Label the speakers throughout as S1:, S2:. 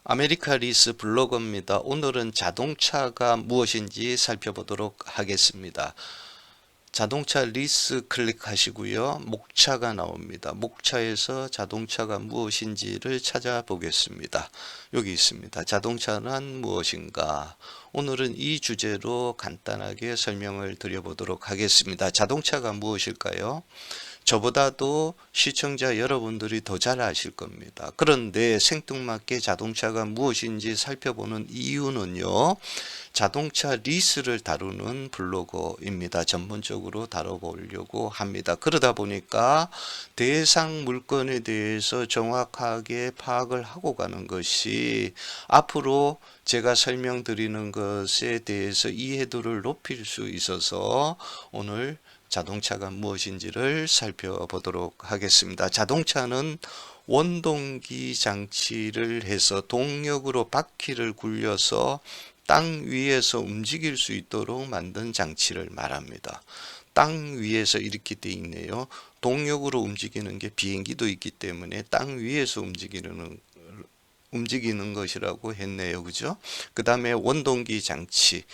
S1: 아메리카 리스 블로거입니다. 오늘은 자동차가 무엇인지 살펴보도록 하겠습니다. 자동차 리스 클릭하시고요. 목차가 나옵니다. 목차에서 자동차가 무엇인지를 찾아보겠습니다. 여기 있습니다. 자동차는 무엇인가? 오늘은 이 주제로 간단하게 설명을 드려보도록 하겠습니다. 자동차가 무엇일까요? 저보다도 시청자 여러분들이 더 잘 아실 겁니다. 그런데 생뚱맞게 자동차가 무엇인지 살펴보는 이유는요. 자동차 리스를 다루는 블로거입니다. 전문적으로 다뤄보려고 합니다. 그러다 보니까 대상 물건에 대해서 정확하게 파악을 하고 가는 것이 앞으로 제가 설명드리는 것에 대해서 이해도를 높일 수 있어서 오늘 자동차가 무엇인지를 살펴보도록 하겠습니다. 자동차는 원동기 장치를 해서 동력으로 바퀴를 굴려서 땅 위에서 움직일 수 있도록 만든 장치를 말합니다. 땅 위에서 이렇게 돼 있네요. 동력으로 움직이는 게 비행기도 있기 때문에 땅 위에서 움직이는 것이라고 했네요. 그죠? 그 다음에 원동기 장치.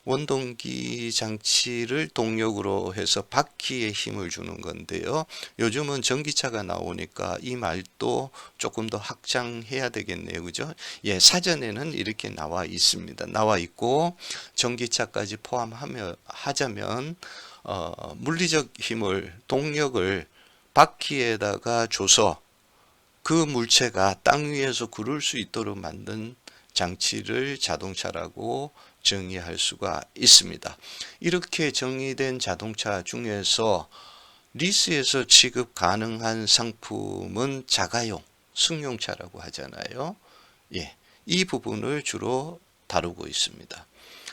S1: 원동기 장치를 동력으로 해서 바퀴에 힘을 주는 건데요. 요즘은 전기차가 나오니까 이 말도 조금 더 확장해야 되겠네요. 그죠? 예, 사전에는 이렇게 나와 있습니다. 나와 있고 전기차까지 하자면 물리적 힘을 동력을 바퀴에다가 줘서 그 물체가 땅 위에서 구를 수 있도록 만든 장치를 자동차라고 정의할 수가 있습니다. 이렇게 정의된 자동차 중에서 리스에서 취급 가능한 상품은 자가용, 승용차라고 하잖아요. 예, 이 부분을 주로 다루고 있습니다.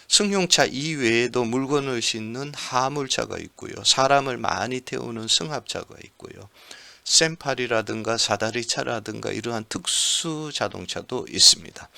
S1: 승용차 이외에도 물건을 싣는 화물차가 있고요. 사람을 많이 태우는 승합차가 있고요. 샘팔이라든가 사다리차라든가 이러한 특수 자동차도 있습니다.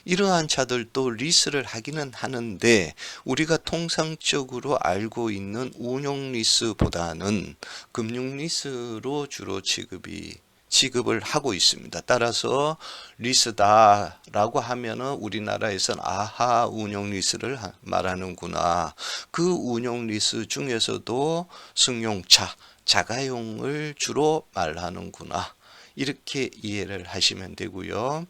S1: 이러한 차들도 리스를 하기는 하는데 우리가 통상적으로 알고 있는 운용 리스보다는 금융 리스로 주로 지급을 하고 있습니다. 따라서 리스다라고 하면은 우리나라에서는 아하 운용 리스를 말하는구나. 그 운용 리스 중에서도 승용차, 자가용을 주로 말하는구나. 이렇게 이해를 하시면 되고요.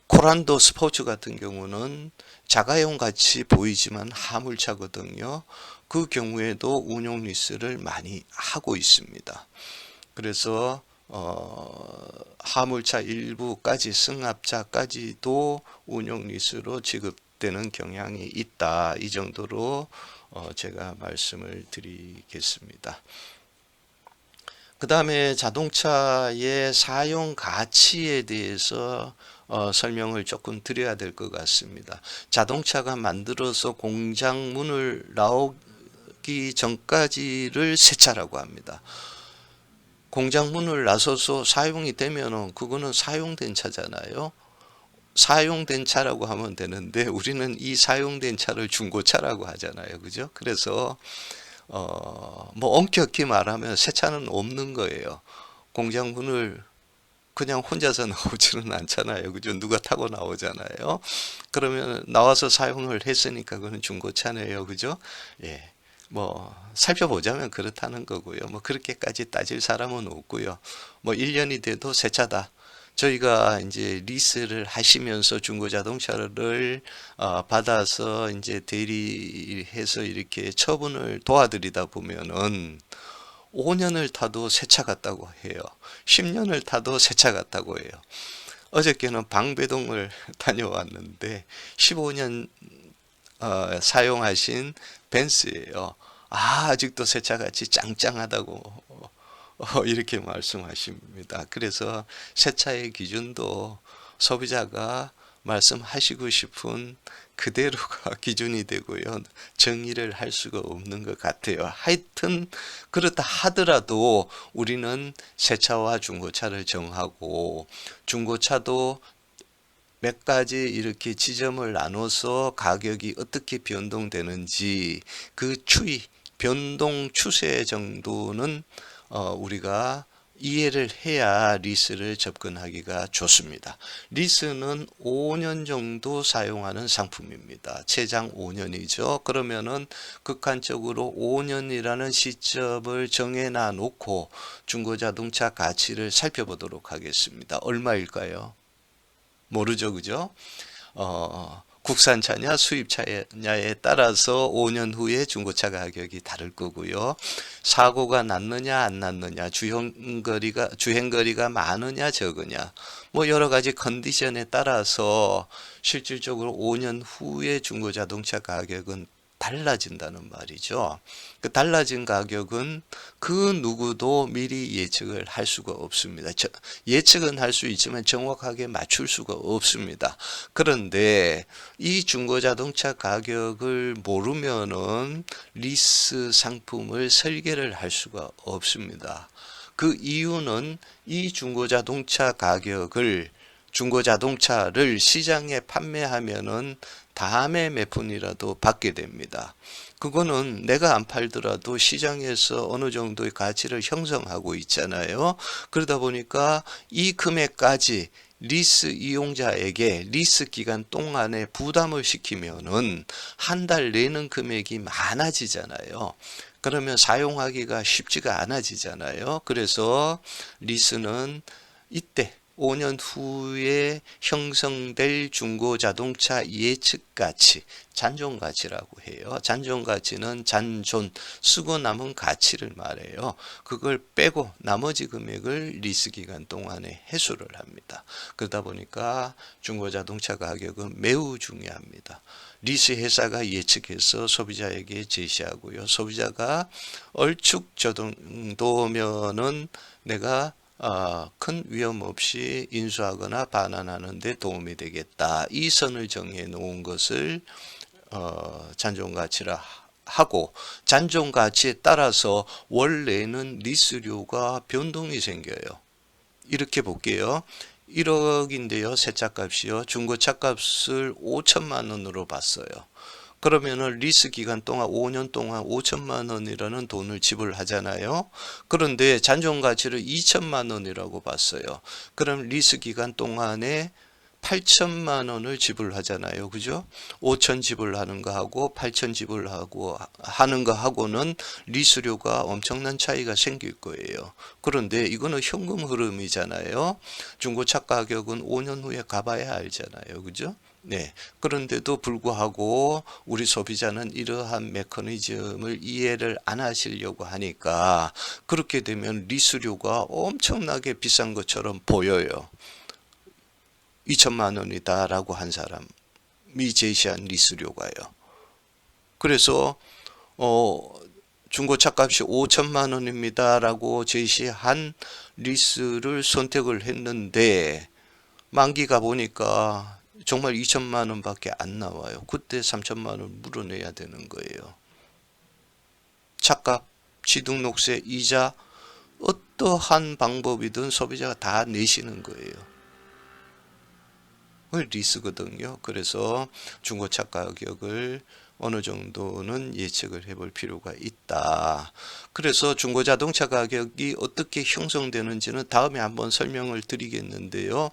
S1: 코란도 스포츠 같은 경우는 자가용 같이 보이지만 화물차거든요. 그 경우에도 운용 리스를 많이 하고 있습니다. 그래서 화물차 일부까지 승합차까지도 운용 리스로 지급되는 경향이 있다. 이 정도로 제가 말씀을 드리겠습니다. 그 다음에 자동차의 사용 가치에 대해서 설명을 조금 드려야 될 것 같습니다. 자동차가 만들어서 공장 문을 나오기 전까지를 세차라고 합니다. 공장 문을 나서서 사용이 되면은 그거는 사용된 차잖아요. 사용된 차라고 하면 되는데 우리는 이 사용된 차를 중고차라고 하잖아요. 그죠? 그래서 뭐 엄격히 말하면 새 차는 없는 거예요. 공장 문을 그냥 혼자서 나오지는 않잖아요. 그죠? 누가 타고 나오잖아요. 그러면 나와서 사용을 했으니까 그건 중고차네요. 그죠? 예. 뭐 살펴보자면 그렇다는 거고요. 뭐 그렇게까지 따질 사람은 없고요. 뭐 1년이 돼도 새 차다. 저희가 이제 리스를 하시면서 중고 자동차를 받아서 이제 대리해서 이렇게 처분을 도와드리다 보면은 5년을 타도 새 차 같다고 해요. 10년을 타도 새 차 같다고 해요. 어저께는 방배동을 다녀왔는데 15년 사용하신 벤츠예요. 아직도 새 차같이 짱짱하다고 이렇게 말씀하십니다. 그래서 새 차의 기준도 소비자가 말씀하시고 싶은 그대로가 기준이 되고요. 정의를 할 수가 없는 것 같아요. 하여튼 그렇다 하더라도 우리는 새 차와 중고차를 정하고 중고차도 몇 가지 이렇게 지점을 나눠서 가격이 어떻게 변동되는지 그 변동 추세 정도는 우리가 이해를 해야 리스를 접근하기가 좋습니다. 리스는 5년 정도 사용하는 상품입니다. 최장 5년이죠. 그러면은 극한적으로 5년이라는 시점을 정해놔 놓고 중고자동차 가치를 살펴보도록 하겠습니다. 얼마일까요? 모르죠, 그죠? 국산차냐 수입차냐에 따라서 5년 후에 중고차 가격이 다를 거고요. 사고가 났느냐 안 났느냐, 주행거리가 많으냐 적으냐, 뭐 여러 가지 컨디션에 따라서 실질적으로 5년 후에 중고자동차 가격은 달라진다는 말이죠. 그 달라진 가격은 그 누구도 미리 예측을 할 수가 없습니다. 예측은 할 수 있지만 정확하게 맞출 수가 없습니다. 그런데 이 중고자동차 가격을 모르면은 리스 상품을 설계를 할 수가 없습니다. 그 이유는 이 중고자동차를 시장에 판매하면은 다음에 몇 푼이라도 받게 됩니다. 그거는 내가 안 팔더라도 시장에서 어느 정도의 가치를 형성하고 있잖아요. 그러다 보니까 이 금액까지 리스 이용자에게 리스 기간 동안에 부담을 시키면은 한 달 내는 금액이 많아지잖아요. 그러면 사용하기가 쉽지가 않아지잖아요. 그래서 리스는 이때 5년 후에 형성될 중고자동차 예측가치, 잔존가치라고 해요. 잔존가치는 잔존, 쓰고 남은 가치를 말해요. 그걸 빼고 나머지 금액을 리스기간 동안에 회수를 합니다. 그러다 보니까 중고자동차 가격은 매우 중요합니다. 리스 회사가 예측해서 소비자에게 제시하고요. 소비자가 얼추 저 정도면은 내가 큰 위험 없이 인수하거나 반환하는 데 도움이 되겠다. 이 선을 정해 놓은 것을 잔존가치라 하고, 잔존가치에 따라서 원래는 리스료가 변동이 생겨요. 이렇게 볼게요. 1억인데요. 새 차값이요. 중고차 값을 5천만 원으로 봤어요. 그러면은 리스 기간 동안 5년 동안 5천만 원이라는 돈을 지불하잖아요. 그런데 잔존 가치를 2천만 원이라고 봤어요. 그럼 리스 기간 동안에 8천만 원을 지불하잖아요. 그죠? 5천 지불하는 거 하고 8천 지불하고 하는 거 하고는 리스료가 엄청난 차이가 생길 거예요. 그런데 이거는 현금 흐름이잖아요. 중고차 가격은 5년 후에 가봐야 알잖아요. 그죠? 네. 그런데도 불구하고 우리 소비자는 이러한 메커니즘을 이해를 안 하시려고 하니까 그렇게 되면 리스료가 엄청나게 비싼 것처럼 보여요. 2천만 원이다라고 한 사람이 제시한 리스료가요. 그래서 중고차 값이 5천만 원입니다라고 제시한 리스를 선택을 했는데 만기가 보니까 정말 2천만 원밖에 안 나와요. 그때 3천만 원 물어내야 되는 거예요. 차값, 취등록세, 이자 어떠한 방법이든 소비자가 다 내시는 거예요. 리스거든요. 그래서 중고차 가격을 어느 정도는 예측을 해볼 필요가 있다. 그래서 중고자동차 가격이 어떻게 형성되는지는 다음에 한번 설명을 드리겠는데요.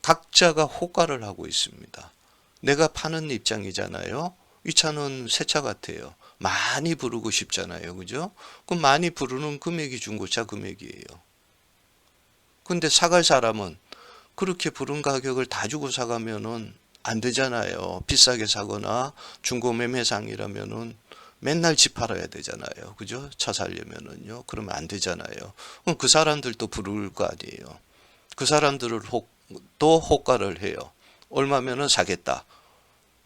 S1: 각자가 호가를 하고 있습니다. 내가 파는 입장이잖아요. 이 차는 새 차 같아요. 많이 부르고 싶잖아요. 그죠? 그럼 많이 부르는 금액이 중고차 금액이에요. 근데 사갈 사람은 그렇게 부른 가격을 다 주고 사가면은 안 되잖아요. 비싸게 사거나 중고 매매상이라면은 맨날 집 팔아야 되잖아요. 그죠? 차 살려면은요. 그러면 안 되잖아요. 그럼 그 사람들도 부를 거 아니에요. 그 사람들을 또 호가를 해요. 얼마면은 사겠다.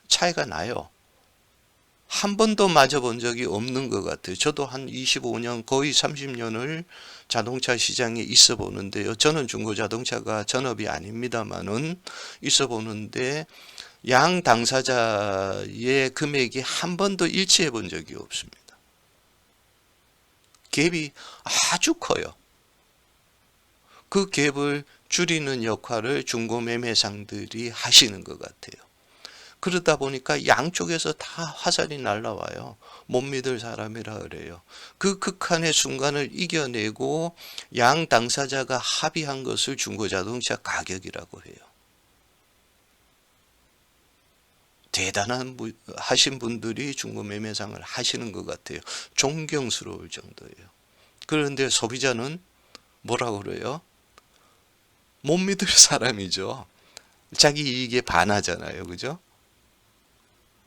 S1: 차이가 나요. 한 번도 맞아본 적이 없는 것 같아요. 저도 한 25년, 거의 30년을 자동차 시장에 있어 보는데요. 저는 중고자동차가 전업이 아닙니다만은 있어 보는데 양 당사자의 금액이 한 번도 일치해 본 적이 없습니다. 갭이 아주 커요. 그 갭을 줄이는 역할을 중고매매상들이 하시는 것 같아요. 그러다 보니까 양쪽에서 다 화살이 날라와요. 못 믿을 사람이라 그래요. 그 극한의 순간을 이겨내고 양 당사자가 합의한 것을 중고자동차 가격이라고 해요. 대단한 하신 분들이 중고매매상을 하시는 것 같아요. 존경스러울 정도예요. 그런데 소비자는 뭐라고 그래요? 못 믿을 사람이죠. 자기 이익에 반하잖아요. 그죠?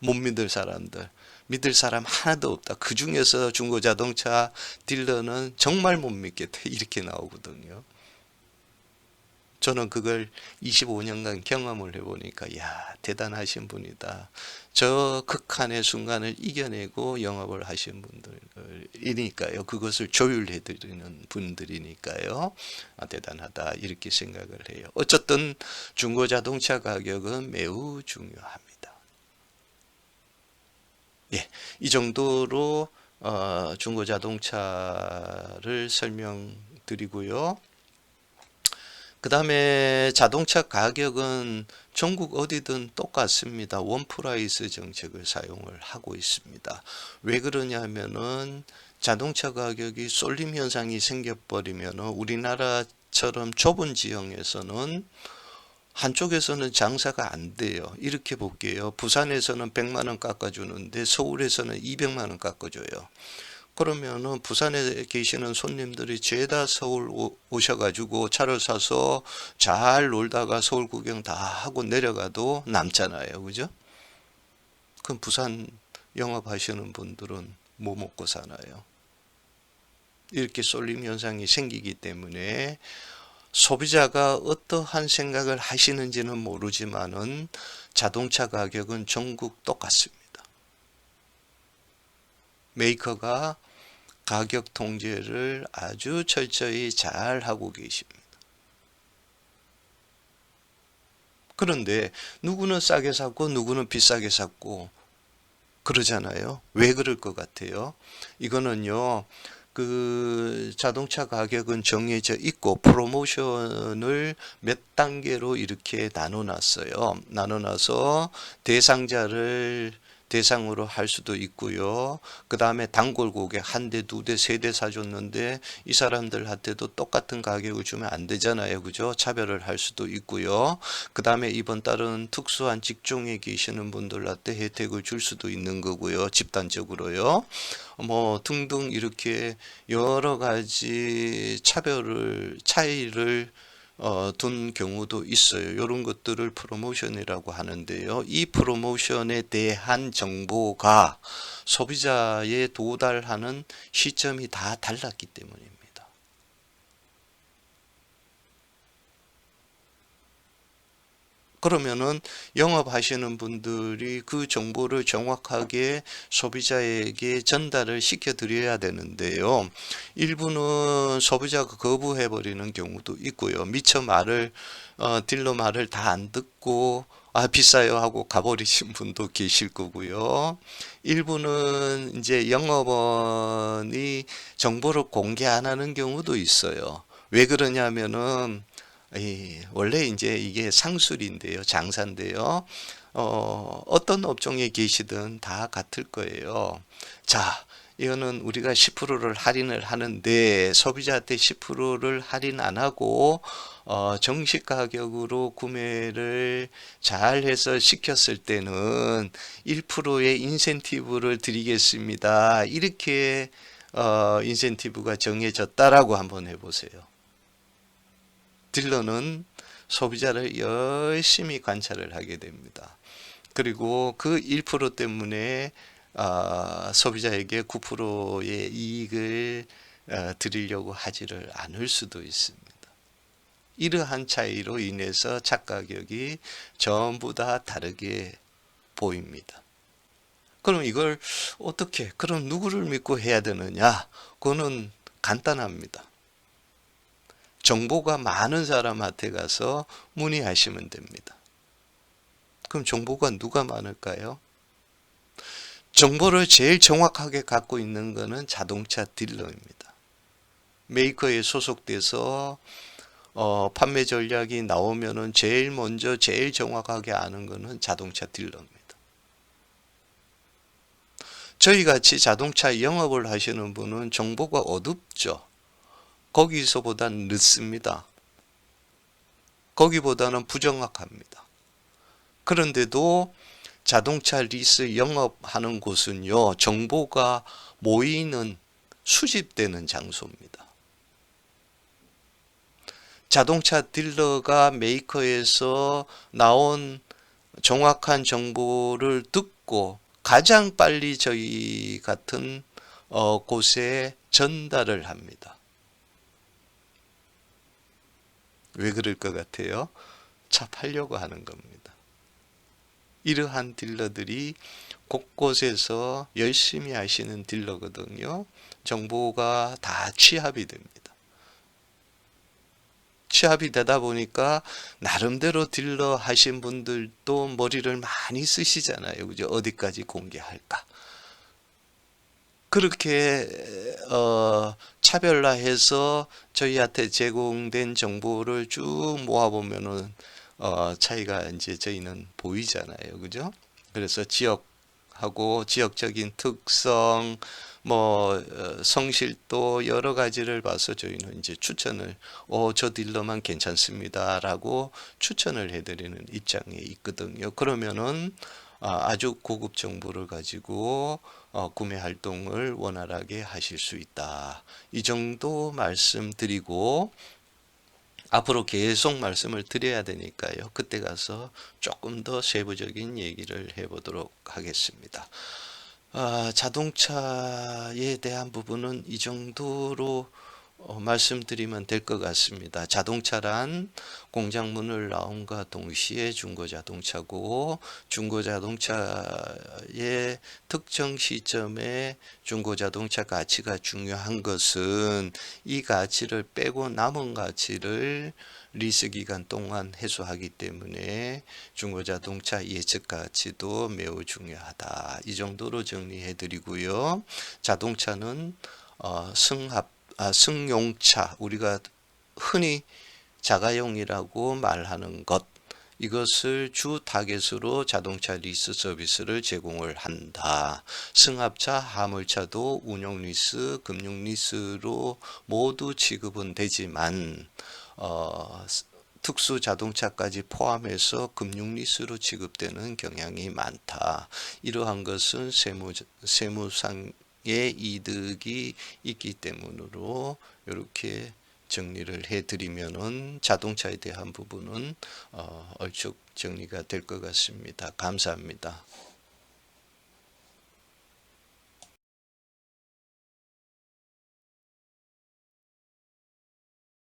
S1: 못 믿을 사람들. 믿을 사람 하나도 없다. 그 중에서 중고자동차 딜러는 정말 못 믿겠다. 이렇게 나오거든요. 저는 그걸 25년간 경험을 해보니까 야, 대단하신 분이다. 저 극한의 순간을 이겨내고 영업을 하신 분들이니까요. 그것을 조율해드리는 분들이니까요. 아, 대단하다 이렇게 생각을 해요. 어쨌든 중고자동차 가격은 매우 중요합니다. 예, 이 정도로 중고자동차를 설명드리고요. 그 다음에 자동차 가격은 전국 어디든 똑같습니다. 원프라이스 정책을 사용을 하고 있습니다. 왜 그러냐면은 자동차 가격이 쏠림 현상이 생겨버리면 우리나라처럼 좁은 지형에서는 한쪽에서는 장사가 안 돼요. 이렇게 볼게요. 부산에서는 100만 원 깎아주는데 서울에서는 200만 원 깎아줘요. 그러면은 부산에 계시는 손님들이 죄다 서울 오셔가지고 차를 사서 잘 놀다가 서울 구경 다 하고 내려가도 남잖아요. 그죠? 그럼 부산 영업하시는 분들은 뭐 먹고 사나요? 이렇게 쏠림 현상이 생기기 때문에 소비자가 어떠한 생각을 하시는지는 모르지만은 자동차 가격은 전국 똑같습니다. 메이커가 가격 통제를 아주 철저히 잘 하고 계십니다. 그런데 누구는 싸게 샀고 누구는 비싸게 샀고 그러잖아요. 왜 그럴 것 같아요? 이거는요. 그 자동차 가격은 정해져 있고 프로모션을 몇 단계로 이렇게 나눠놨어요. 나눠놔서 대상자를 대상으로 할 수도 있고요. 그 다음에 단골 고객 한 대, 두 대, 세 대 사줬는데 이 사람들한테도 똑같은 가격을 주면 안 되잖아요. 그죠? 차별을 할 수도 있고요. 그 다음에 이번 달은 특수한 직종에 계시는 분들한테 혜택을 줄 수도 있는 거고요. 집단적으로요. 뭐 등등 이렇게 여러 가지 차이를 둔 경우도 있어요. 이런 것들을 프로모션이라고 하는데요. 이 프로모션에 대한 정보가 소비자에 도달하는 시점이 다 달랐기 때문입니다. 그러면은 영업하시는 분들이 그 정보를 정확하게 소비자에게 전달을 시켜 드려야 되는데요. 일부는 소비자가 거부해 버리는 경우도 있고요. 미처 딜러 말을 다 안 듣고 아 비싸요 하고 가버리신 분도 계실 거고요. 일부는 이제 영업원이 정보를 공개 안 하는 경우도 있어요. 왜 그러냐면은 원래 이제 이게 상술인데요, 장사인데요. 어떤 업종에 계시든 다 같을 거예요. 자, 이거는 우리가 10%를 할인을 하는데 소비자한테 10%를 할인 안 하고 정식 가격으로 구매를 잘 해서 시켰을 때는 1%의 인센티브를 드리겠습니다. 이렇게 인센티브가 정해졌다라고 한번 해보세요. 딜러는 소비자를 열심히 관찰을 하게 됩니다. 그리고 그 1% 때문에 소비자에게 9%의 이익을 드리려고 하지를 않을 수도 있습니다. 이러한 차이로 인해서 착가격이 전부 다 다르게 보입니다. 그럼 이걸 그럼 누구를 믿고 해야 되느냐? 그거는 간단합니다. 정보가 많은 사람한테 가서 문의하시면 됩니다. 그럼 정보가 누가 많을까요? 정보를 제일 정확하게 갖고 있는 것은 자동차 딜러입니다. 메이커에 소속돼서 판매 전략이 나오면은 제일 먼저 제일 정확하게 아는 것은 자동차 딜러입니다. 저희 같이 자동차 영업을 하시는 분은 정보가 어둡죠. 거기서보단 늦습니다. 거기보다는 부정확합니다. 그런데도 자동차 리스 영업하는 곳은요, 정보가 모이는, 수집되는 장소입니다. 자동차 딜러가 메이커에서 나온 정확한 정보를 듣고 가장 빨리 저희 같은 곳에 전달을 합니다. 왜 그럴 것 같아요? 차 팔려고 하는 겁니다. 이러한 딜러들이 곳곳에서 열심히 하시는 딜러거든요. 정보가 다 취합이 됩니다. 취합이 되다 보니까 나름대로 딜러 하신 분들도 머리를 많이 쓰시잖아요. 그죠? 어디까지 공개할까? 그렇게 차별화해서 저희한테 제공된 정보를 쭉 모아보면은 차이가 이제 저희는 보이잖아요. 그죠? 그래서 지역하고 지역적인 특성, 성실도 여러 가지를 봐서 저희는 이제 추천을, 저 딜러만 괜찮습니다라고 추천을 해드리는 입장에 있거든요. 그러면은 아주 고급 정보를 가지고 구매 활동을 원활하게 하실 수 있다. 이 정도 말씀드리고 앞으로 계속 말씀을 드려야 되니까요. 그때 가서 조금 더 세부적인 얘기를 해보도록 하겠습니다. 자동차에 대한 부분은 이 정도로 말씀드리면 될 것 같습니다. 자동차란 공장문을 나온과 동시에 중고자동차고, 중고자동차의 특정 시점에 중고자동차 가치가 중요한 것은 이 가치를 빼고 남은 가치를 리스 기간 동안 해소하기 때문에 중고자동차 예측 가치도 매우 중요하다. 이 정도로 정리해 드리고요. 자동차는 승용차, 우리가 흔히 자가용이라고 말하는 것, 이것을 주 타겟으로 자동차 리스 서비스를 제공을 한다. 승합차, 화물차도 운용 리스, 금융 리스로 모두 지급은 되지만 특수 자동차까지 포함해서 금융 리스로 지급되는 경향이 많다. 이러한 것은 세무상의 이득이 있기 때문으로 이렇게 정리를 해드리면은 자동차에 대한 부분은 얼추 정리가 될 것 같습니다. 감사합니다.